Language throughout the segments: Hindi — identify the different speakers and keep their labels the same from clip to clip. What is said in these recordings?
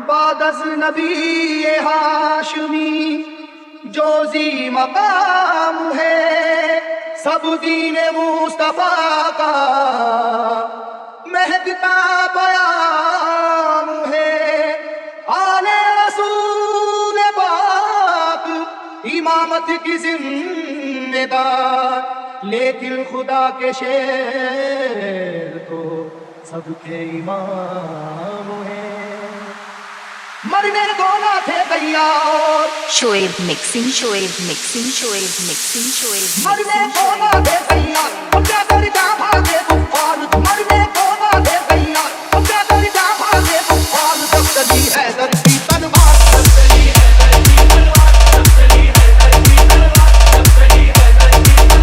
Speaker 1: बादस नबी ये हाशमी जोजी मकाम है, सब दीन मुस्तफा का महकता बयाम है। आले रसूल पाक इमामत की जिम्मेदार, लेकिन खुदा के शेर तो सबके इमाम है। मरने को ना थे तैयार,
Speaker 2: Shoaib mixing, Shoaib mixing, Shoaib mixing, Shoaib
Speaker 1: मरने को ना थे तैयार, अब क्या कर जा भागे कुफार। मरने को ना थे तैयार, अब क्या कर जा भागे कुफार। जब चली है धरती तलवार, जब चली है धरती तलवार, जब चली है धरती तलवार, जब चली है धरती तलवार, जब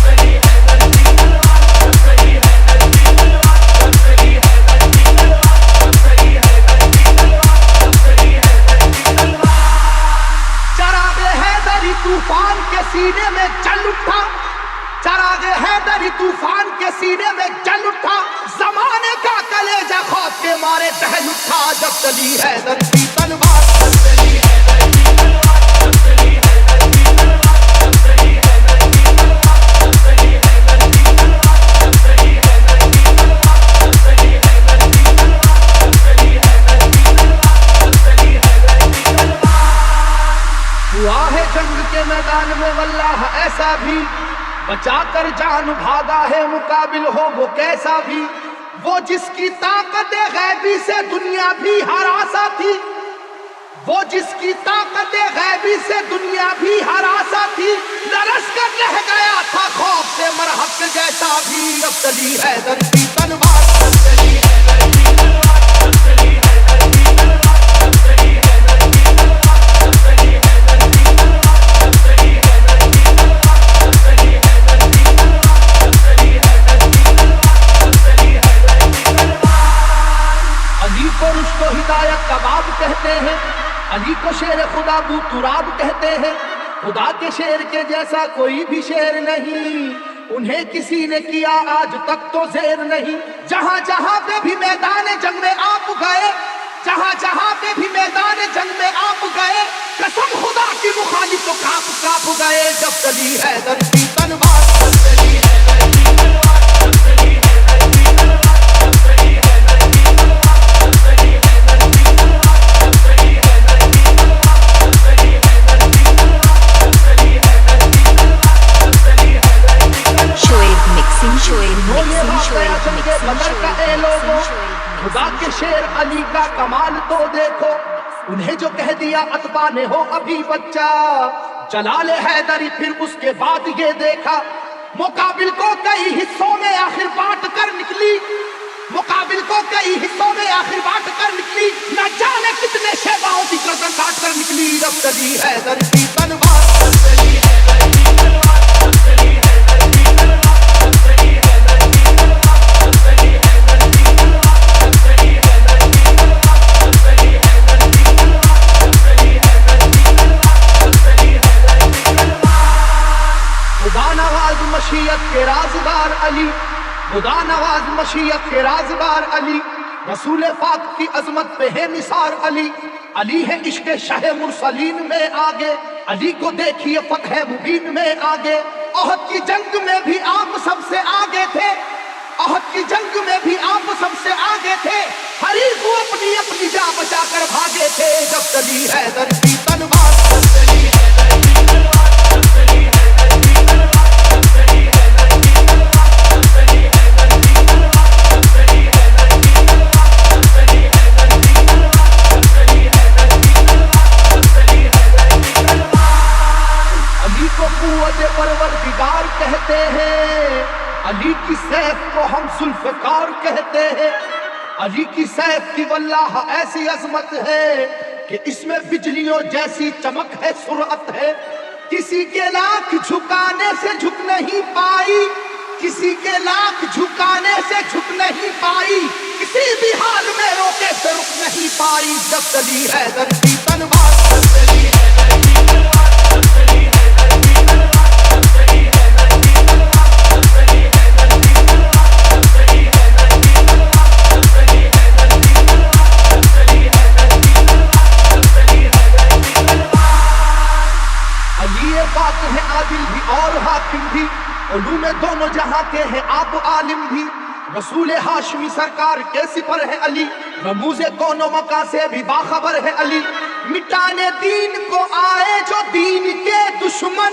Speaker 1: चली है धरती तलवार, जब चली है धरती तलवार, जब चली है धरती तलवार, जब चली है धरती तलवार, जब चली है धरती तलवार। चरागे हैदरी तूफान के सीने में जल उठा, चरागे हैदरी तूफान के सीने में जल उठा। जमाने का कलेजा खौफ के मारे दहल उठा। जब चली है धरती तलवार, जब चली है धरती तलवार, जब चली है धरती तलवार, जब चली है धरती तलवार, जब चली है धरती तलवार, जब चली है धरती तलवार, जब चली है धरती तलवार, जब चली है धरती तलवार, जब चली है धरती तलवार। हुआ है जंग के मैदान में वल्लाह ऐसा भी, बचा कर जान भागा है मुकाबिल हो वो कैसा भी। वो जिसकी ताकत गैबी से दुनिया भी हरासा थी, वो जिसकी ताकत गैबी से दुनिया भी हरासा थी। लरस कर रह गया था खौफ से मरहक जैसा भी। अब चली है धरती तलवार, अब चली है धरती तलवार, अब चली है धरती तलवार, अब चली है धरती तलवार, अब चली है धरती तलवार, अब चली है धरती तलवार, अब चली है धरती तलवार, अब चली है धरती तलवार, अब चली है धरती तलवार। अली को रुश्तो हिदायत का बाब कहते हैं, अली को शेर खुदा बू तुराब कहते हैं। खुदा के शेर के जैसा कोई भी शेर नहीं, उन्हें किसी ने किया आज तक तो ज़ेर नहीं। जहां जहां पे भी मैदान जंग में आप गए, जहां जहां पे भी मैदान जंग में आप गए, कसम खुदा की मुखालिफ तो कांप कांप गए। जब चली है धरती तलवार, जब चली है धरती तलवार, जब चली है धरती तलवार, जब चली है धरती तलवार, जब चली है धरती तलवार, जब चली है धरती तलवार, जब चली है धरती तलवार, जब चली है धरती तलवार, जब चली है धरती तलवार।
Speaker 2: शोएब मिक्सिंग, शोएब
Speaker 1: वो ये
Speaker 2: मिक्सिंग,
Speaker 1: वाक़या
Speaker 2: शोएब
Speaker 1: जंगे
Speaker 2: मिक्सिंग,
Speaker 1: बदर का ए
Speaker 2: शोएब
Speaker 1: लोगों,
Speaker 2: मिक्सिंग,
Speaker 1: खुदा के शेर अली का कमाल तो देखो। उन्हें जो कह दिया अतबा ने हो अभी बच्चा, जलाले हैदरी फिर उसके बाद ये देखा। मुकाबिल को कई हिस्सों में आखिर बांट कर निकली, मुकाबिल को कई हिस्सों में आखिर बांट कर निकली। न जाने कितने शेबाओं की गर्दन काट कर निकली। जब चली है धरती तलवार, जब चली है धरती तलवार, जब चली है धरती तलवार, जब चली है धरती तलवार, जब चली है धरती तलवार, जब चली है धरती तलवार, जब चली है धरती तलवार, जब चली है धरती तलवार, जब चली है धरती तलवार। खुदा नवाज मशीयत के राज़दार अली, खुदा नवाज मशीयत के राज़दार अली। रसूल पाक की अजमत पे है निसार अली। अली है इश्क़ शाह मुरसलीन में आगे, अली को देखिए फतह मुबीन में आगे। ओहद की जंग में भी आप सबसे आगे थे, ओहद की जंग में भी आप सबसे आगे थे। हरीफ को अपनी अपनी जान बचाकर भागे थे। जब चली है धरती तलवार, जब चली है धरती तलवार, जब चली है धरती तलवार, जब चली है धरती तलवार, जब चली है धरती तलवार, जब चली है धरती तलवार, जब चली है धरती तलवार, जब चली है धरती तलवार, जब चली है धरती तलवार। अली को कुव्वत परवरदिगार कहते हैं, अली की सैफ को हम जुल्फ़कार कहते हैं। अली की सैफ की वल्लाह ऐसी अजमत है कि इसमें बिजलियों जैसी चमक है, सुरअत है। किसी के लाख झुकाने से झुक नहीं पाई, किसी के लाख झुकाने से झुक नहीं पाई। किसी भी हाल में रोके से रुक नहीं पाई। जब चली है धरती तलवार, जब चली है धरती तलवार, जब चली है धरती तलवार, जब आप हैं आदिल भी और हाकिम भी, उलूम दोनों जहां के हैं आप आलिम भी। रसूल हाशमी सरकार के सिपर है अली, रमूज़े कौनो मका से भी बाखबर है अली। मिटाने दीन को आए जो दीन के दुश्मन,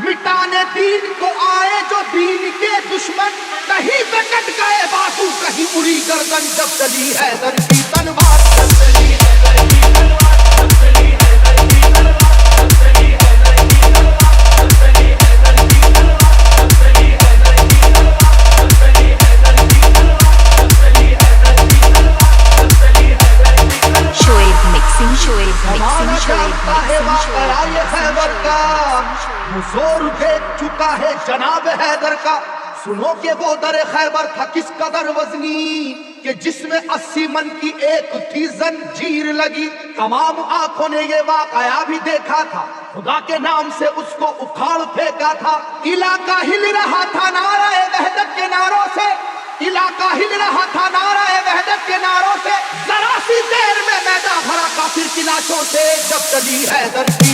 Speaker 1: मिटाने दीन को आए जो दीन के दुश्मन, कहीं पे कट गए बाजू कहीं उड़ी गर्दन, जब चली हैदर की तलवार, जब चली हैदर की तलवार, जब चली हैदर की तलवार, जब चली हैदर की तलवार, जब चली हैदर की तलवार, जब चली हैदर की तलवार, जब चली हैदर की तलवार, जब चली हैदर की तलवार, जब चली हैदर की तलवार।
Speaker 2: Shoaib mixing, Shoaib
Speaker 1: ज़माना
Speaker 2: mixing, Shoaib
Speaker 1: जानता है
Speaker 2: mixing,
Speaker 1: वाक़या ये हैदर का, वो जोर देख चुका है जनाब हैदर का। सुनो कि वो दर खैबर था किस कदर वजनी, कि जिसमें 80 मन की एक थी जंजीर लगी। तमाम आंखों ने ये वाक़या भी देखा था, खुदा के नाम से उसको उखाड़ फेंका था। इलाका हिल रहा था नाराए वहदत के नारों से, इलाका हिल रहा था नाराए वहदत के नारों से। जरा सी देर में मैदान भरा काफिर की लाशों से, जब चली हैदर की